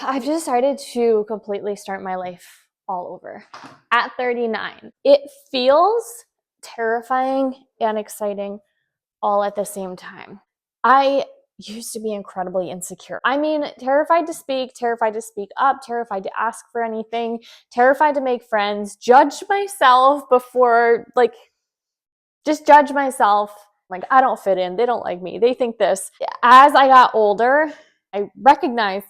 I've decided to completely start my life all over at 39. It feels terrifying and exciting all at the same time. I used to be incredibly insecure. I mean, terrified to speak up, terrified to ask for anything, terrified to make friends, judge myself before, just judge myself. Like, I don't fit in. They don't like me. They think this. As I got older, I recognized,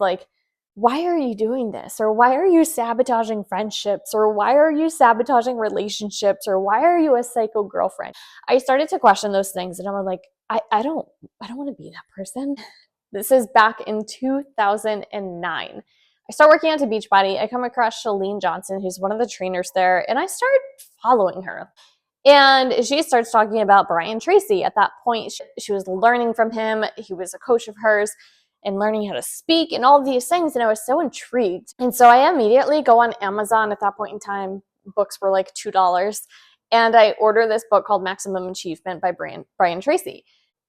why are you doing this? Or why are you sabotaging friendships? Or why are you sabotaging relationships? Or why are you a psycho girlfriend? I started to question those things, and I'm like, I don't want to be that person. This is back in 2009. I start working out at Beachbody. I come across Shalene Johnson, who's one of the trainers there, and I start following her. And she starts talking about Brian Tracy. At that point, she was learning from him. He was a coach of hers and learning how to speak and all of these things. And I was so intrigued. And so I immediately go on Amazon. At that point in time, books were like $2. And I order this book called Maximum Achievement by Brian Tracy.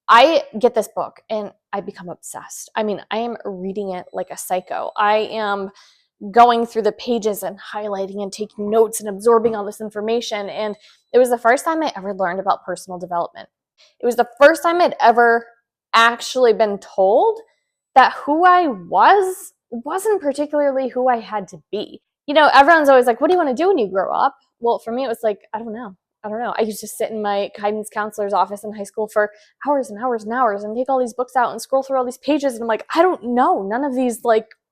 I get this book and I become obsessed. I mean, I am reading it like a psycho. I am going through the pages and highlighting and taking notes and absorbing all this information. And it was the first time I ever learned about personal development. It was the first time I'd ever actually been told that who I wasn't particularly who I had to be. You know, everyone's always like, what do you want to do when you grow up? Well, for me, it was like, I don't know. I used to sit in my guidance counselor's office in high school for hours and hours and hours and take all these books out and scroll through all these pages. And I'm like, I don't know. None of these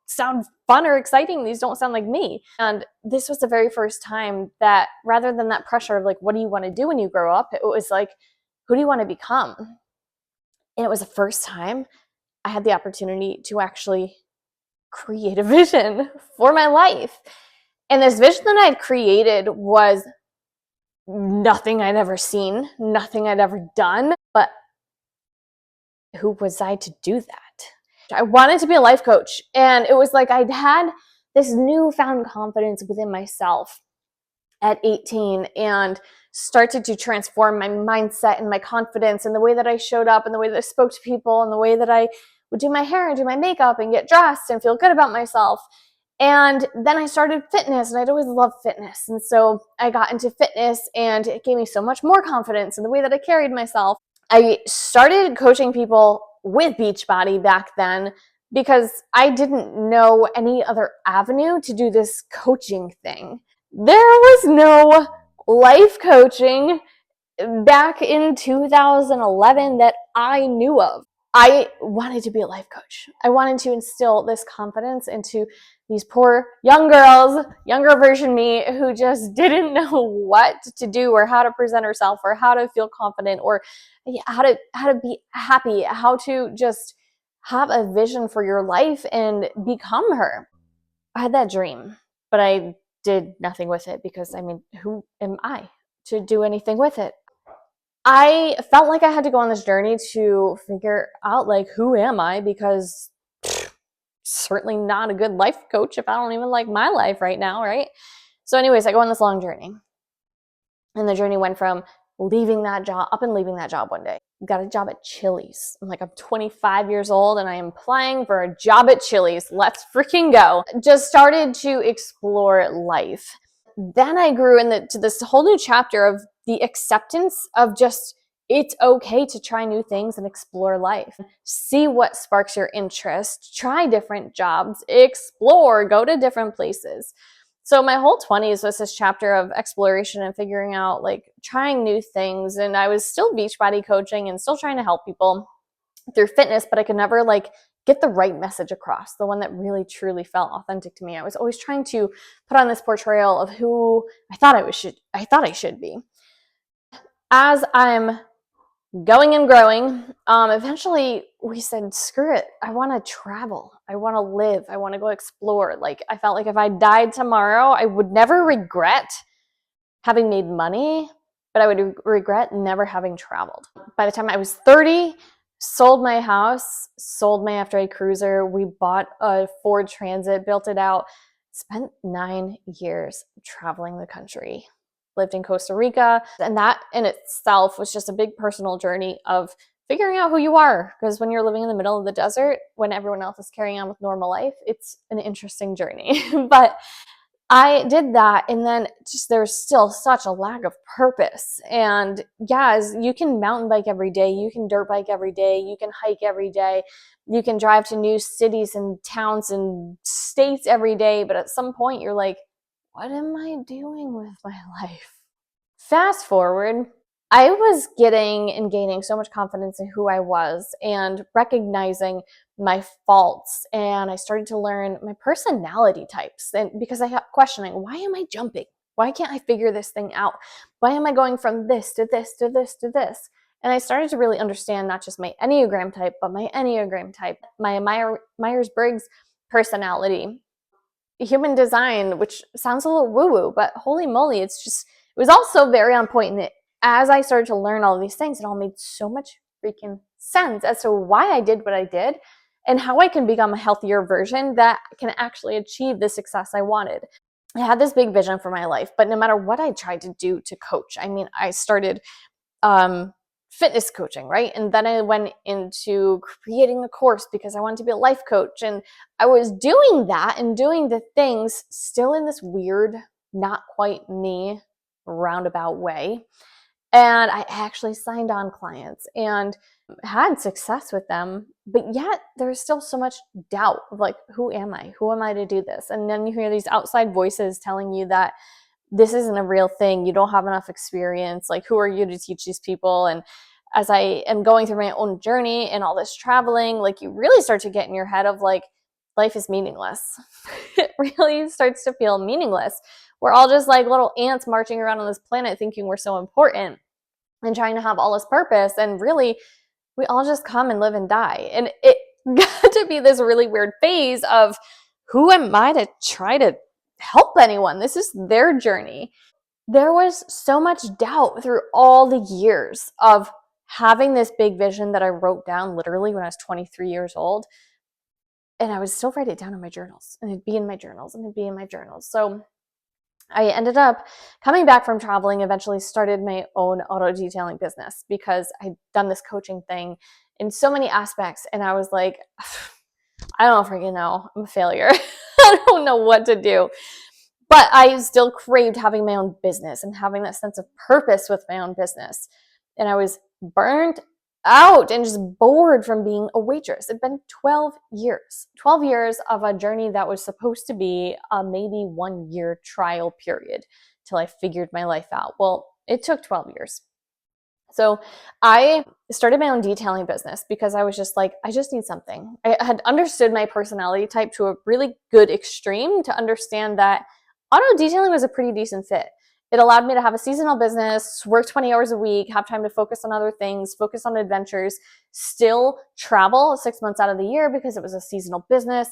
sound fun or exciting. These don't sound like me. And this was the very first time that, rather than that pressure of what do you want to do when you grow up? It was like, who do you want to become? And it was the first time I had the opportunity to actually create a vision for my life. And this vision that I had created was nothing I'd ever seen, nothing I'd ever done, but who was I to do that? I wanted to be a life coach, and it was like I'd had this newfound confidence within myself at 18 and started to transform my mindset and my confidence and the way that I showed up and the way that I spoke to people and the way that I would do my hair and do my makeup and get dressed and feel good about myself. And then I started fitness, and I'd always loved fitness. And so I got into fitness, and it gave me so much more confidence in the way that I carried myself. I started coaching people with Beachbody back then because I didn't know any other avenue to do this coaching thing. There was no life coaching back in 2011 that I knew of. I wanted to be a life coach. I wanted to instill this confidence into these poor young girls, younger version me, who just didn't know what to do or how to present herself or how to feel confident or how to be happy, how to just have a vision for your life and become her. I had that dream, but I did nothing with it because, I mean, who am I to do anything with it? I felt like I had to go on this journey to figure out, who am I? Because certainly not a good life coach if I don't even like my life right now, right? So anyways, I go on this long journey. And the journey went from leaving that job one day. Got a job at Chili's. I'm 25 years old and I am applying for a job at Chili's. Let's freaking go. Just started to explore life. Then I grew into this whole new chapter of the acceptance of just, it's okay to try new things and explore life. See what sparks your interest, try different jobs, explore, go to different places. So my whole 20s was this chapter of exploration and figuring out, trying new things. And I was still Beachbody coaching and still trying to help people through fitness, but I could never get the right message across, the one that really truly felt authentic to me. I was always trying to put on this portrayal of who I thought I should be. As I'm going and growing, eventually we said, screw it. I want to travel. I want to live. I want to go explore. I felt like if I died tomorrow, I would never regret having made money, but I would regret never having traveled. By the time I was 30, sold my house, sold my after-a cruiser. We bought a Ford Transit, built it out, spent 9 years traveling the country. Lived in Costa Rica, and that in itself was just a big personal journey of figuring out who you are. Because when you're living in the middle of the desert, when everyone else is carrying on with normal life, it's an interesting journey. But I did that, and then just there's still such a lack of purpose. And yeah, you can mountain bike every day, you can dirt bike every day, you can hike every day, you can drive to new cities and towns and states every day, but at some point you're like, what am I doing with my life? Fast forward, I was getting and gaining so much confidence in who I was and recognizing my faults. And I started to learn my personality types. And because I kept questioning, why am I jumping? Why can't I figure this thing out? Why am I going from this to this to this to this? And I started to really understand not just my Enneagram type, but my Enneagram type, my Myers-Briggs personality, human design, which sounds a little woo-woo, but holy moly, it was also very on point. And as I started to learn all of these things, it all made so much freaking sense as to why I did what I did and how I can become a healthier version that can actually achieve the success I wanted. I had this big vision for my life, but no matter what I tried to do to coach, I mean, I started fitness coaching, right? And then I went into creating a course because I wanted to be a life coach. And I was doing that and doing the things still in this weird, not quite me roundabout way. And I actually signed on clients and had success with them, but yet there's still so much doubt of like, who am I? Who am I to do this? And then you hear these outside voices telling you that this isn't a real thing. You don't have enough experience. Like, who are you to teach these people? And as I am going through my own journey and all this traveling, like, you really start to get in your head of like, life is meaningless. It really starts to feel meaningless. We're all just like little ants marching around on this planet thinking we're so important and trying to have all this purpose. And really, we all just come and live and die. And it got to be this really weird phase of, who am I to try to help anyone? This is their journey. There was so much doubt through all the years of having this big vision that I wrote down literally when I was 23 years old. And I would still write it down in my journals, and it'd be in my journals, and it'd be in my journals. So I ended up coming back from traveling, eventually started my own auto detailing business because I'd done this coaching thing in so many aspects. And I was like, I don't freaking know. I'm a failure. I don't know what to do. But I still craved having my own business and having that sense of purpose with my own business. And I was burnt out and just bored from being a waitress. It'd been 12 years of a journey that was supposed to be a maybe 1 year trial period till I figured my life out. Well, it took 12 years. So I started my own detailing business because I was just like, I just need something. I had understood my personality type to a really good extreme to understand that auto detailing was a pretty decent fit. It allowed me to have a seasonal business, work 20 hours a week, have time to focus on other things, focus on adventures, still travel 6 months out of the year because it was a seasonal business,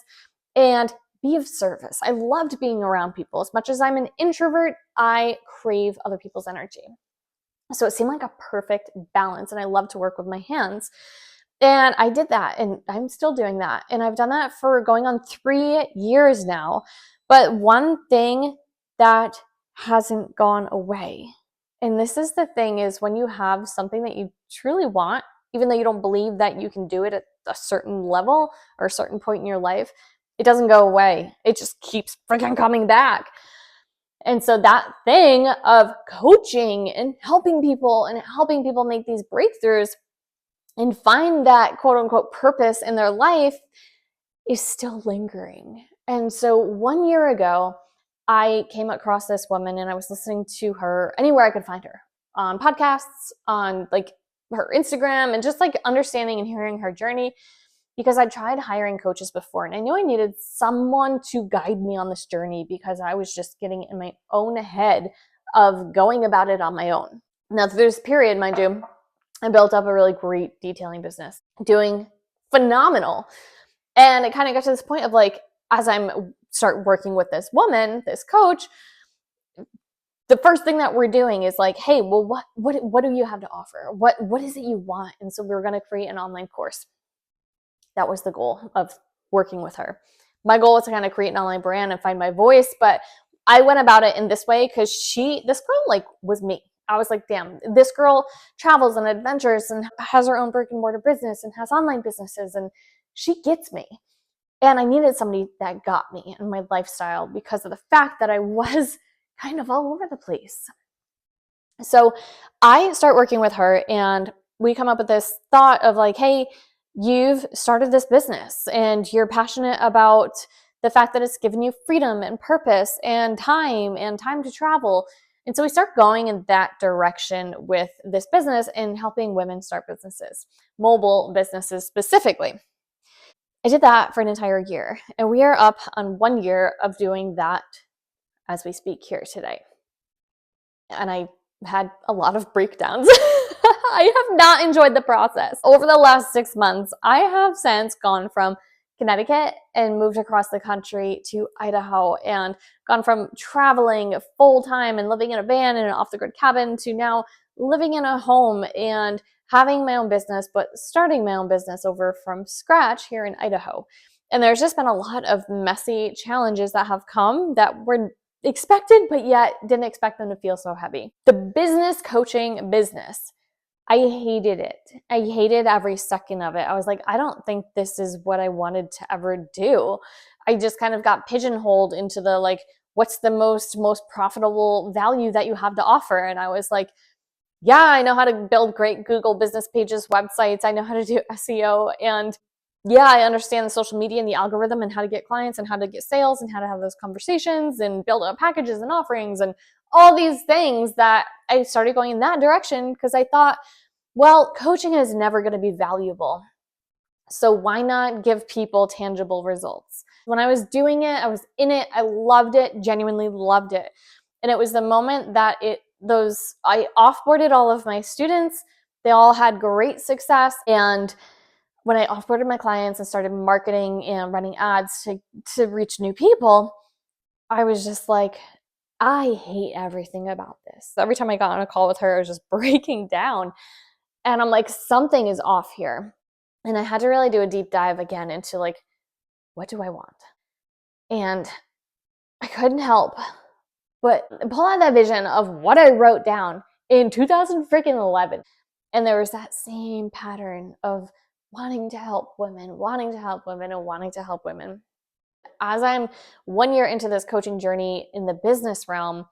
and be of service. I loved being around people. As much as I'm an introvert, I crave other people's energy. So it seemed like a perfect balance, and I love to work with my hands. And I did that, and I'm still doing that. And I've done that for going on 3 years now. But one thing that hasn't gone away, and this is the thing, is when you have something that you truly want, even though you don't believe that you can do it at a certain level or a certain point in your life, it doesn't go away. It just keeps freaking coming back. And so that thing of coaching and helping people make these breakthroughs and find that quote unquote purpose in their life is still lingering. And so 1 year ago, I came across this woman and I was listening to her anywhere I could find her, on podcasts, on like her Instagram, and just like understanding and hearing her journey, because I tried hiring coaches before and I knew I needed someone to guide me on this journey because I was just getting in my own head of going about it on my own. Now, through this period, mind you, I built up a really great detailing business, doing phenomenal. And it kind of got to this point of like, as I'm start working with this woman, this coach, the first thing that we're doing is like, hey, well, what do you have to offer? What is it you want? And so we were going to create an online course. That was the goal of working with her. My goal was to kind of create an online brand and find my voice, but I went about it in this way because this girl like was me. I was like, damn, this girl travels and adventures and has her own brick and mortar business and has online businesses, and she gets me. And I needed somebody that got me in my lifestyle because of the fact that I was kind of all over the place. So I start working with her, and we come up with this thought of like, hey, you've started this business and you're passionate about the fact that it's given you freedom and purpose and time to travel. And so we start going in that direction with this business and helping women start businesses, mobile businesses specifically. I did that for an entire year, and we are up on 1 year of doing that as we speak here today. And I had a lot of breakdowns. I have not enjoyed the process. Over the last 6 months, I have since gone from Connecticut and moved across the country to Idaho, and gone from traveling full time and living in a van in an off the grid cabin to now living in a home and having my own business, but starting my own business over from scratch here in Idaho. And there's just been a lot of messy challenges that have come that were expected, but yet didn't expect them to feel so heavy. The business coaching business, I hated it. I hated every second of it. I was like, I don't think this is what I wanted to ever do. I just kind of got pigeonholed into the like, what's the most profitable value that you have to offer? And I was like, yeah, I know how to build great Google business pages, websites. I know how to do SEO. And yeah, I understand the social media and the algorithm and how to get clients and how to get sales and how to have those conversations and build up packages and offerings and all these things. That I started going in that direction because I thought, well, coaching is never going to be valuable. So why not give people tangible results? When I was doing it, I was in it. I loved it, genuinely loved it. And it was the moment that I offboarded all of my students. They all had great success. And when I offboarded my clients and started marketing and running ads to reach new people, I was just like, I hate everything about this. Every time I got on a call with her, I was just breaking down. And I'm like, something is off here. And I had to really do a deep dive again into like, what do I want? And I couldn't help but pull out that vision of what I wrote down in 2011. And there was that same pattern of wanting to help women, and wanting to help women. As I'm 1 year into this coaching journey in the business realm,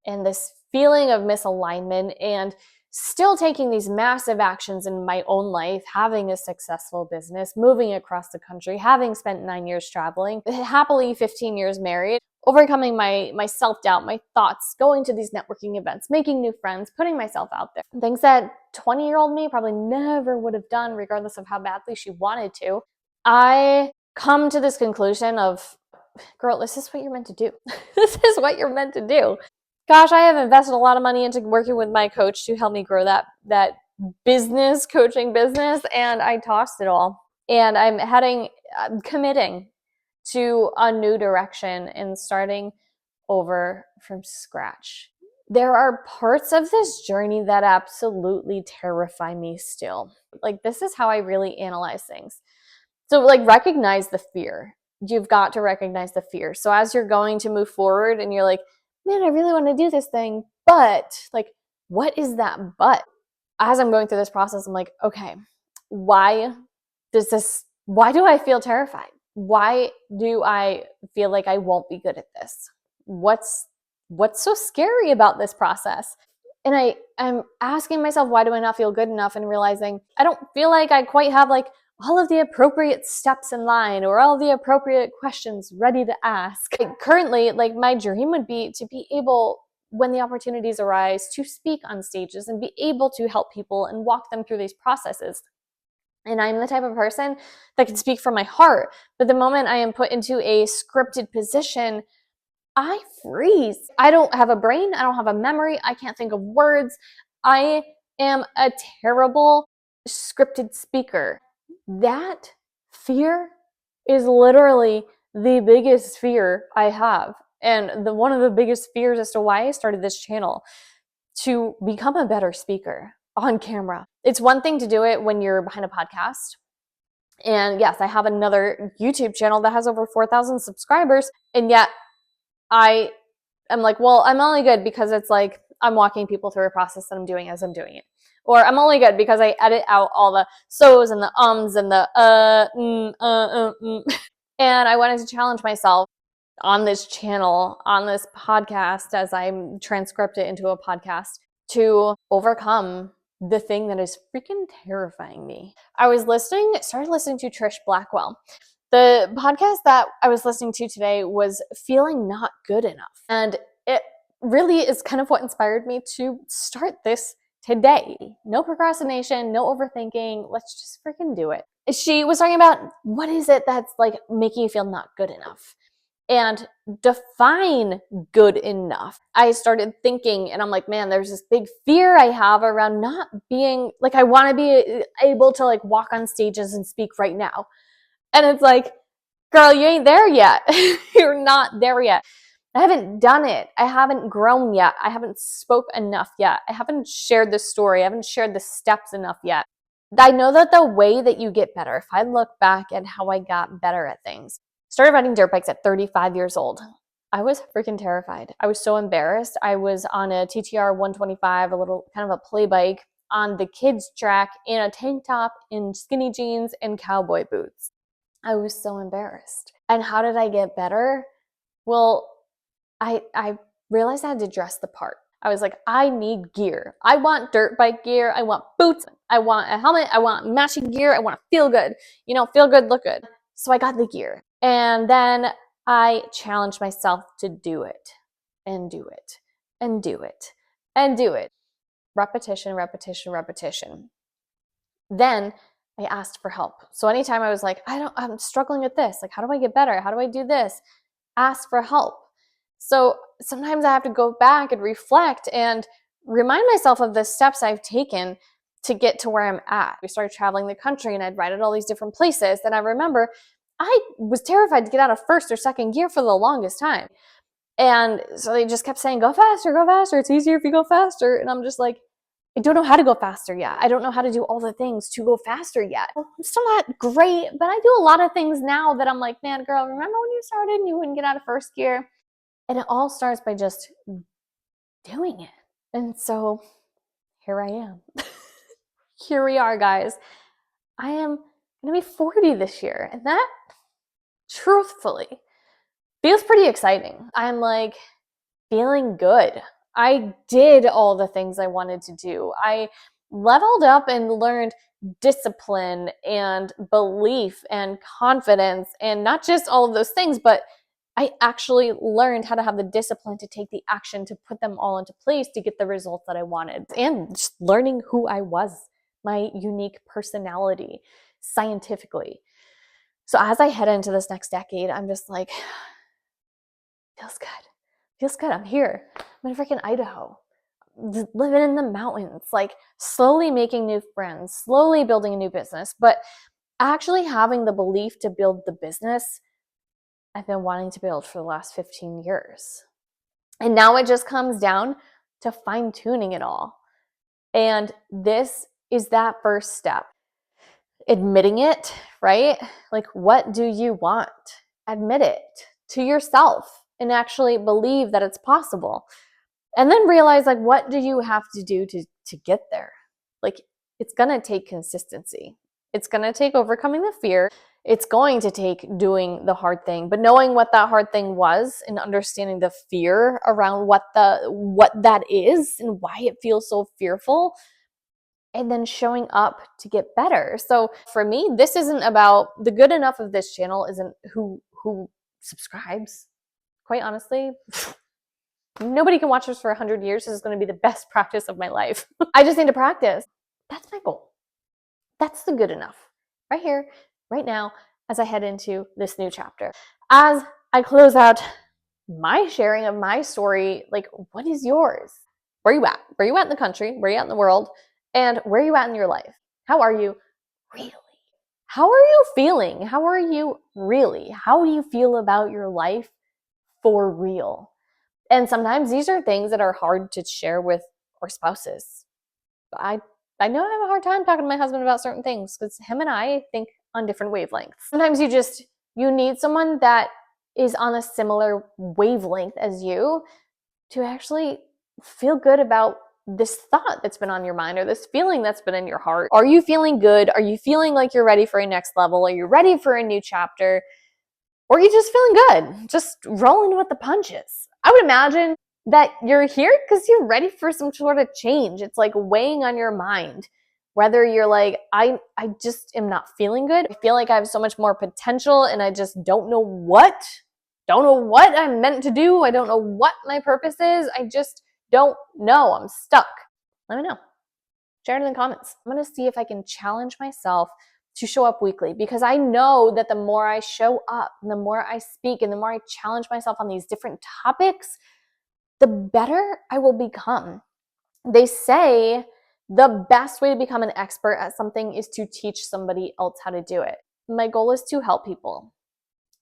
and this feeling of misalignment, and still taking these massive actions in my own life, having a successful business, moving across the country, having spent 9 years traveling, happily 15 years married, overcoming my self-doubt, my thoughts, going to these networking events, making new friends, putting myself out there. Things that 20-year-old me probably never would have done, regardless of how badly she wanted to. I come to this conclusion of, girl, this is what you're meant to do. This is what you're meant to do. Gosh, I have invested a lot of money into working with my coach to help me grow that business, coaching business, and I tossed it all. And I'm committing to a new direction and starting over from scratch. There are parts of this journey that absolutely terrify me still. Like, this is how I really analyze things. So, like, recognize the fear. You've got to recognize the fear. So as you're going to move forward and you're like, man, I really want to do this thing, but like, what is that but? As I'm going through this process, I'm like, okay, why do I feel terrified? Why do I feel like I won't be good at this? What's so scary about this process? And I'm asking myself, why do I not feel good enough? And realizing I don't feel like I quite have like all of the appropriate steps in line or all the appropriate questions ready to ask. Like, currently, like, my dream would be to be able, when the opportunities arise, to speak on stages and be able to help people and walk them through these processes. And I'm the type of person that can speak from my heart. But the moment I am put into a scripted position, I freeze. I don't have a brain. I don't have a memory. I can't think of words. I am a terrible scripted speaker. That fear is literally the biggest fear I have. And one of the biggest fears as to why I started this channel, to become a better speaker on camera. It's one thing to do it when you're behind a podcast. And yes, I have another YouTube channel that has over 4,000 subscribers. And yet I'm like, well, I'm only good because it's like I'm walking people through a process that I'm doing as I'm doing it. Or I'm only good because I edit out all the so's and the ums and the And I wanted to challenge myself on this channel, on this podcast, as I transcript it into a podcast, to overcome the thing that is freaking terrifying me. I started listening to Trish Blackwell. The podcast that I was listening to today was Feeling Not Good Enough. And it really is kind of what inspired me to start this today. No procrastination, no overthinking. Let's just freaking do it. She was talking about what is it that's like making you feel not good enough, and define good enough. I started thinking, and I'm like, man, there's this big fear I have around not being like, I want to be able to like walk on stages and speak right now. And it's like, girl, you ain't there yet. You're not there yet. I haven't done it. I haven't grown yet. I haven't spoke enough yet. I haven't shared the story. I haven't shared the steps enough yet. I know that the way that you get better, if I look back at how I got better at things, started riding dirt bikes at 35 years old. I was freaking terrified. I was so embarrassed. I was on a TTR 125, a little kind of a play bike on the kids track in a tank top, in skinny jeans and cowboy boots. I was so embarrassed. And how did I get better? Well, I realized I had to dress the part. I was like, I need gear. I want dirt bike gear. I want boots. I want a helmet. I want matching gear. I want to feel good. Feel good, look good. So I got the gear. And then I challenged myself to do it and do it and do it and do it. Repetition, repetition, repetition. Then I asked for help. So anytime I was like, I'm struggling with this. Like, how do I get better? How do I do this? Ask for help. So sometimes I have to go back and reflect and remind myself of the steps I've taken to get to where I'm at. We started traveling the country and I'd ride at all these different places. And I remember I was terrified to get out of first or second gear for the longest time. And so they just kept saying, go faster, go faster. It's easier if you go faster. And I'm just like, I don't know how to go faster yet. I don't know how to do all the things to go faster yet. I'm still not great, but I do a lot of things now that I'm like, man, girl, remember when you started and you wouldn't get out of first gear? And it all starts by just doing it. And so here I am. Here we are, guys. I am going to be 40 this year. And that, truthfully, feels pretty exciting. I'm like feeling good. I did all the things I wanted to do. I leveled up and learned discipline and belief and confidence, and not just all of those things, but I actually learned how to have the discipline to take the action to put them all into place to get the results that I wanted, and just learning who I was, my unique personality, scientifically. So as I head into this next decade, I'm just like, feels good. Feels good. I'm here. I'm in freaking Idaho, living in the mountains, like slowly making new friends, slowly building a new business, but actually having the belief to build the business I've been wanting to build for the last 15 years. And now it just comes down to fine-tuning it all. And this is that first step. Admitting it, right? Like, what do you want? Admit it to yourself and actually believe that it's possible. And then realize, like, what do you have to do to get there? Like, it's going to take consistency. It's going to take overcoming the fear. It's going to take doing the hard thing, but knowing what that hard thing was and understanding the fear around what that is and why it feels so fearful, and then showing up to get better. So for me, this isn't about the good enough of this channel isn't who subscribes. Quite honestly, nobody can watch this for 100 years. This is going to be the best practice of my life. I just need to practice. That's my goal. That's the good enough. Right here, right now, as I head into this new chapter. As I close out my sharing of my story, like, what is yours? Where are you at? Where are you at in the country? Where are you at in the world? And where are you at in your life? How are you really? How are you feeling? How are you really? How do you feel about your life for real? And sometimes these are things that are hard to share with our spouses. I know I have a hard time talking to my husband about certain things because him and I think on different wavelengths. Sometimes you need someone that is on a similar wavelength as you to actually feel good about this thought that's been on your mind or this feeling that's been in your heart. Are you feeling good? Are you feeling like you're ready for a next level? Are you ready for a new chapter? Or are you just feeling good? Just rolling with the punches. I would imagine that you're here because you're ready for some sort of change. It's like weighing on your mind. Whether you're like, I just am not feeling good. I feel like I have so much more potential and I just don't know what. Don't know what I'm meant to do. I don't know what my purpose is. I just don't know. I'm stuck. Let me know. Share it in the comments. I'm going to see if I can challenge myself to show up weekly, because I know that the more I show up and the more I speak and the more I challenge myself on these different topics, the better I will become. They say the best way to become an expert at something is to teach somebody else how to do it. My goal is to help people.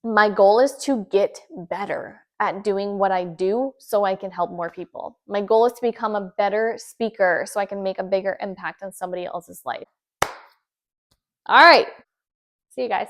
My goal is to get better at doing what I do so I can help more people. My goal is to become a better speaker so I can make a bigger impact on somebody else's life. All right. See you guys.